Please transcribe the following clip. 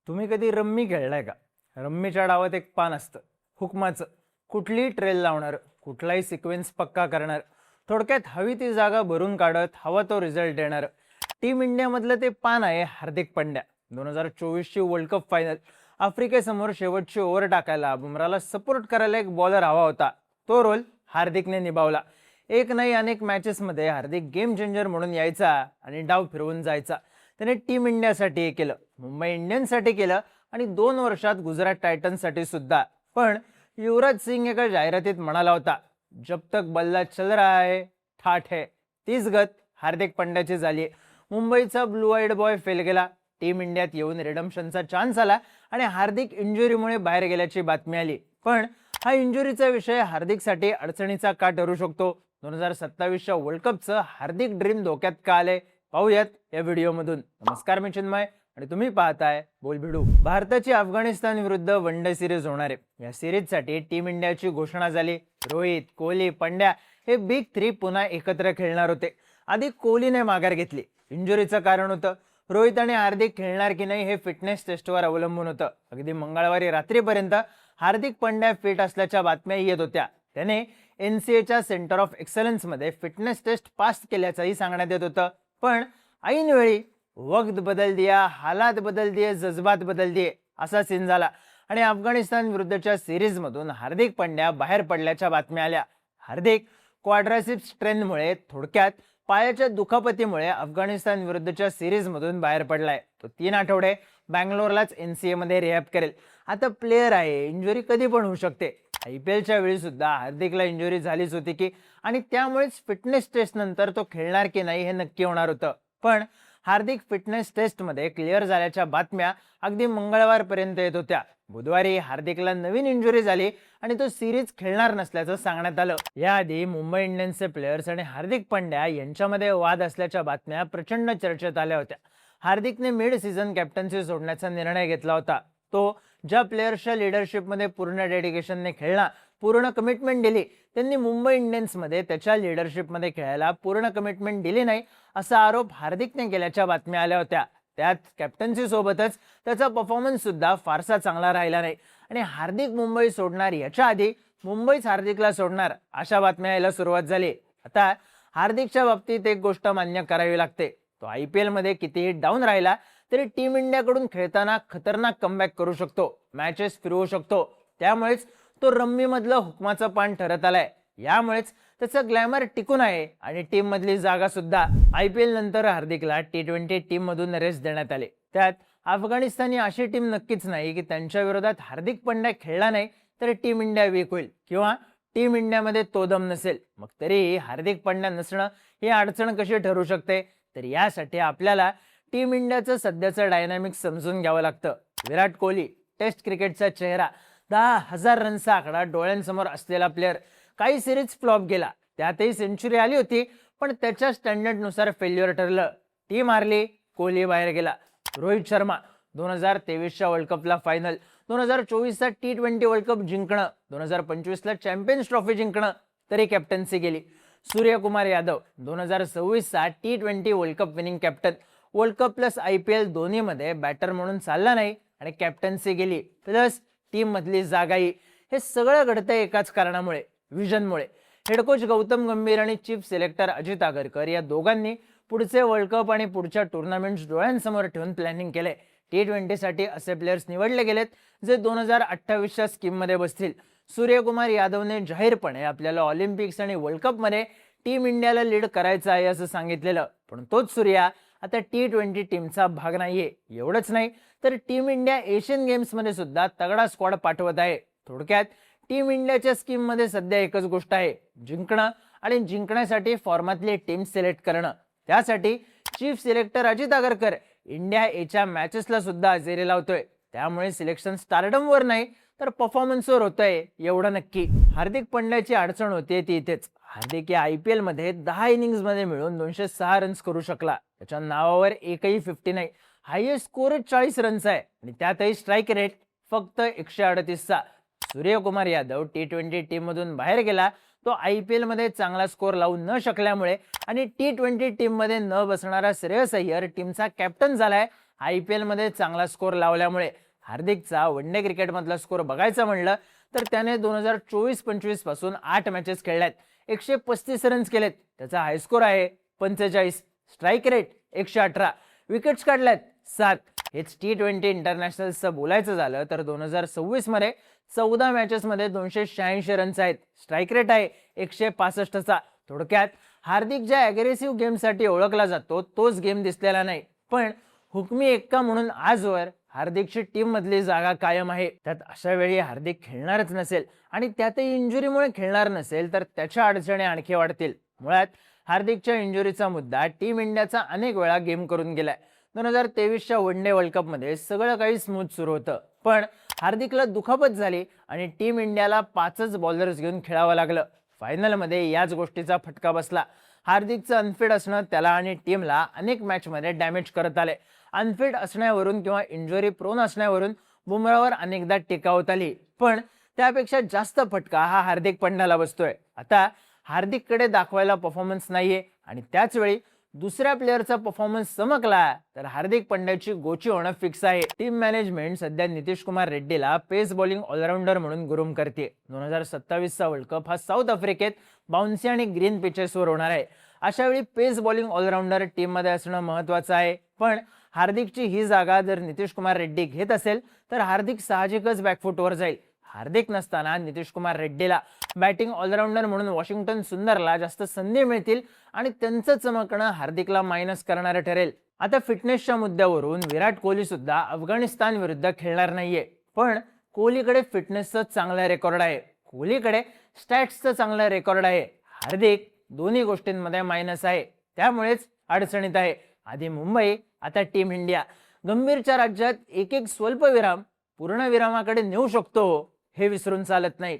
तुम्ही कधी रम्मी खेळलाय का? रम्मीच्या डावात एक पान असतं, हुकमाचं. कुठलीही ट्रेल लावणार, कुठलाही सिक्वेन्स पक्का करणार, थोडक्यात हवी ती जागा भरून काढत हवा तो रिझल्ट देणार. टीम इंडियामधलं ते पान आहे हार्दिक पंड्या. 2024ची वर्ल्ड कप फायनल. आफ्रिकेसमोर शेवटची ओव्हर टाकायला, बुमराला सपोर्ट करायला एक बॉलर हवा होता. तो रोल हार्दिकने निभावला. एक नाही अनेक मॅचेसमध्ये हार्दिक गेम चेंजर म्हणून यायचा आणि डाव फिरवून जायचा. त्याने टीम इंडियासाठी केलं, मुंबई इंडियन्ससाठी केलं आणि 2 वर्षात गुजरात टायटन्ससाठी सुद्धा. पण युवराज सिंग एका जाहिरातीत म्हणाला होता, जब तक बल्ला चल रहा है ठाठ है. तीच गत हार्दिक पंड्याची झाली. मुंबईचा ब्लू आईड बॉय फेल गेला. टीम इंडियात येऊन रिडम्पशनचा चान्स आला आणि हार्दिक इंजुरीमुळे बाहेर गेल्याची बातमी आली. पण हा इंजुरीचा विषय हार्दिकसाठी अडचणीचा का ठरू शकतो? 2027च्या वर्ल्ड कपचं हार्दिक ड्रीम धोक्यात का आले, पाहूयात या व्हिडिओमधून. नमस्कार, मी चिन्मय आणि तुम्ही पाहताय बोलभिडू. भारताची अफगाणिस्तान विरुद्ध वन डे सिरीज होणार आहे. या सिरीजसाठी टीम इंडियाची घोषणा झाली. रोहित, कोहली, पंड्या हे बिग थ्री पुन्हा एकत्र खेळणार होते. आधी कोहलीने माघार घेतली, इंजुरीचं कारण होतं. रोहित आणि हार्दिक खेळणार की नाही हे फिटनेस टेस्टवर अवलंबून होतं. अगदी मंगळवारी रात्रीपर्यंत हार्दिक पंड्या फिट असल्याच्या बातम्या येत होत्या. त्याने NCAच्या सेंटर ऑफ एक्सलन्समध्ये फिटनेस टेस्ट पास केल्याचंही सांगण्यात येत होतं. पण ऐनवेळी वक्त बदल दिया, हालात बदल दिए, जज्बात बदल दिए असा सीन झाला आणि अफगाणिस्तान विरुद्धच्या सिरीजमधून हार्दिक पंड्या बाहेर पडल्याच्या बातम्या आल्या. हार्दिक क्वाड्रासिप स्ट्रेनमुळे, थोडक्यात पायाच्या दुखापतीमुळे अफगाणिस्तान विरुद्धच्या सिरीजमधून बाहेर पडलाय. तो 3 आठवडे बँगलोरलाच NCA मध्ये रिहॅब करेल. आता प्लेअर आहे, इंजुरी कधी पण होऊ शकते. IPLच्या वेळी सुद्धा हार्दिकला इंजुरी झालीच होती की, आणि त्यामुळेच फिटनेस टेस्ट नंतर तो खेळणार की नाही हे नक्की होणार होतं. पण हार्दिक फिटनेस टेस्टमध्ये क्लिअर झाल्याच्या बातम्या अगदी मंगळवारपर्यंत येत होत्या. बुधवारी हार्दिकला नवीन इंजुरी झाली आणि तो सिरीज खेळणार नसल्याचं सांगण्यात आलं. याआधी मुंबई इंडियन्सचे प्लेयर्स आणि हार्दिक पंड्या यांच्यामध्ये वाद असल्याच्या बातम्या प्रचंड चर्चेत आल्या होत्या. हार्दिकने मिड सीझन कॅप्टन्सी सोडण्याचा निर्णय घेतला होता. तो ज्या प्लेयर्सच्या लिडरशिपमध्ये पूर्ण डेडिकेशनने खेळला, पूर्ण कमिटमेंट दिली, त्यांनी मुंबई इंडियन्समध्ये त्याच्या लिडरशिपमध्ये खेळायला पूर्ण कमिटमेंट दिली नाही असा आरोप हार्दिकने केल्याच्या बातम्या आल्या होत्या. त्यात कॅप्टन्सी सोबतच त्याचा परफॉर्मन्स सुद्धा फारसा चांगला राहिला नाही आणि हार्दिक मुंबई सोडणार याच्या आधी मुंबईच हार्दिकला सोडणार अशा बातम्या यायला सुरुवात झाली. आता हार्दिकच्या बाबतीत एक गोष्ट मान्य करावी लागते, तो IPL मध्ये कितीही डाऊन राहिला तरी टीम इंडियाकडून खेळताना खतरनाक कमबॅक करू शकतो, मॅचेस फिरवू शकतो. त्यामुळेच तो रम्मी मधलं हुकमाचं पान ठरत आलाय. यामुळेच त्याचं ग्लॅमर टिकून आहे आणि टीम मधली जागा सुद्धा. IPL नंतर हार्दिकला T20 टीम मधून रेस्ट देण्यात आले. त्यात अफगाणिस्तानी अशी टीम नक्कीच नाही की त्यांच्या विरोधात हार्दिक पंड्या खेळला नाही तर टीम इंडिया वीक होईल किंवा टीम इंडियामध्ये तो दम नसेल. मग तरी हार्दिक पंड्या नसणं ही अडचण कशी ठरू शकते? तर यासाठी आपल्याला टीम इंडियाचं सध्याचं डायनामिक्स समजून घ्यावं लागतं. विराट कोहली टेस्ट क्रिकेटचा चेहरा, 10,000 रनचा आकडा डोळ्यांसमोर असलेला प्लेअर. काही सिरीज फ्लॉप गेला, त्यातही सेंचुरी आली होती, पण त्याच्या स्टँडर्डनुसार फेल्युअर ठरलं. टीम हारली, कोहली बाहेर गेला. रोहित शर्मा 2023च्या वर्ल्ड कपला फायनल, 2024चा T20 वर्ल्ड कप जिंकणं, 2025ला चॅम्पियन्स ट्रॉफी जिंकणं, तरी कॅप्टन्सी गेली. सूर्यकुमार यादव 2026चा T20 world cup winning captain, world cup plus IPL दोन्हीमध्ये बॅटर म्हणून चालला नाही आणि कॅप्टन्सी गेली, प्लस टीम मधली जागाही. हे सगळं घडतंय एकाच कारणामुळे, विजनमुळे. हेड कोच गौतम गंभीर आणि चीफ सिलेक्टर अजित आगरकर या दोघांनी पुढचे वर्ल्ड कप आणि पुढच्या टुर्नामेंट्स डोळ्यांसमोर ठेवून प्लॅनिंग केले. T20 साठी असे प्लेयर्स निवडले गेलेत जे 2028च्या स्कीममध्ये बसतील. सूर्यकुमार यादवने जाहीरपणे आपल्याला ऑलिम्पिक्स आणि वर्ल्ड कपमध्ये टीम इंडियाला लीड करायचं आहे असं सांगितलेलं. पण तोच सूर्या आता T20 टीमचा भाग नाहीये. एवढंच नाही तर टीम इंडिया एशियन गेम्समध्ये सुद्धा तगडा स्क्वॉड पाठवत आहे. थोडक्यात टीम इंडियाच्या स्कीम मध्ये सध्या एकच गोष्ट आहे, जिंकणं आणि जिंकण्यासाठी फॉर्मातली टीम सिलेक्ट करणं. त्यासाठी chief selector Ajit Agarkar India Aच्या मॅचेसला सुद्धा हजेरी लावतोय. त्यामुळे सिलेक्शन स्टारडमवर नाही तर परफॉर्मन्सवर होतंय, एवढं नक्की. हार्दिक पंड्याची अडचण होते ती इथेच. हार्दिक या IPL मध्ये 10 इनिंग्स मध्ये मिळून 206 रन्स करू शकला. त्याच्या नावावर एकही 50 नाही. हायएस्ट स्कोर 40 रन्स आहे आणि त्यातही स्ट्राईक रेट फक्त 138चा. सूर्यकुमार यादव T20 टीम मधून बाहेर गेला. तो IPL मध्ये चांगला स्कोर लावू न शकल्यामुळे आणि T20 टीम मध्ये न बसणारा श्रेयस अय्यर टीमचा कॅप्टन झालाय IPL मध्ये चांगला स्कोर लावल्यामुळे हार्दिकचा वनडे क्रिकेटमधला स्कोर बघायचा म्हणलं तर त्याने 2024-25 पासून 8 मॅचेस खेळल्यात, 135 रन्स केलेत, त्याचा हाय स्कोर आहे 45, स्ट्राईक रेट 118, विकेट्स काढल्यात 7. हेच T20 इंटरनॅशनलचं बोलायचं झालं तर 2026 मध्ये 14 मॅचेस मध्ये 286 रन्स आहेत, स्ट्राईक रेट आहे 165चा. थोडक्यात हार्दिक ज्या अग्रेसिव्ह गेमसाठी ओळखला जातो तोच गेम दिसलेला नाही, पण हुकमी एक्का म्हणून आजवर हार्दिकची टीम मधली जागा कायम आहे. त्यात अशा वेळी हार्दिक खेळणारच नसेल आणि त्यातही इंजुरीमुळे खेळणार नसेल तर त्याच्या अडचणी आणखी वाढतील. मुळात हार्दिकच्या इंजुरीचा मुद्दा टीम इंडियाचा अनेक वेळा गेम करून गेलाय. 2023च्या वनडे वर्ल्ड कप मध्ये सगळं काही स्मूथ सुरू होतं, पण हार्दिकला दुखापत झाली आणि टीम इंडियाला 5च बॉलर्स घेऊन खेळावं लागलं. फायनलमध्ये याच गोष्टीचा फटका बसला. हार्दिकचं अनफिट असणं त्याला आणि टीमला अनेक मॅचमध्ये डॅमेज करत आले. अनफिट असण्यावरून किंवा इंजुरी प्रोन असण्यावरून बुमराहवर अनेकदा टीका होत आली, पण त्यापेक्षा जास्त फटका हा हार्दिक पंड्याला बसतोय. आता हार्दिककडे दाखवायला परफॉर्मन्स नाहीये आणि त्याच वेळी दुसऱ्या प्लेअरचा परफॉर्मन्स चमकला तर हार्दिक पंड्याची गोची होणं फिक्स आहे. टीम मॅनेजमेंट सध्या नितीश कुमार रेड्डीला पेस बॉलिंग ऑलराऊंडर म्हणून ग्रूम करते. 2027चा वर्ल्ड कप हा साऊथ आफ्रिकेत बाउन्सी आणि ग्रीन पिचेसवर होणार आहे. अशा वेळी पेस बॉलिंग ऑलराऊंडर टीम मध्ये असणं महत्वाचं आहे, पण हार्दिकची ही जागा जर नितीश कुमार रेड्डी घेत असेल तर हार्दिक साहजिकच बॅकफुटवर जाईल. हार्दिक नसताना नितीश कुमार रेड्डीला बॅटिंग ऑलराऊंडर म्हणून वॉशिंग्टन सुंदरला जास्त संधी मिळतील आणि त्यांचं चमकणं हार्दिकला मायनस करणारं ठरेल. आता फिटनेसच्या मुद्द्यावरून विराट कोहली सुद्धा अफगाणिस्तान विरुद्ध खेळणार नाहीये, पण कोहलीकडे फिटनेसचं चांगलं रेकॉर्ड आहे, कोहलीकडे स्टॅट्सचं चांगलं रेकॉर्ड आहे. हार्दिक दोन्ही गोष्टींमध्ये मायनस आहे, त्यामुळेच अडचणीत आहे. आधी मुंबई, आता टीम इंडिया. गंभीरच्या राज्यात एक एक स्वल्प विराम पूर्ण विरामाकडे नेऊ शकतो हे विसरून चालत नाही.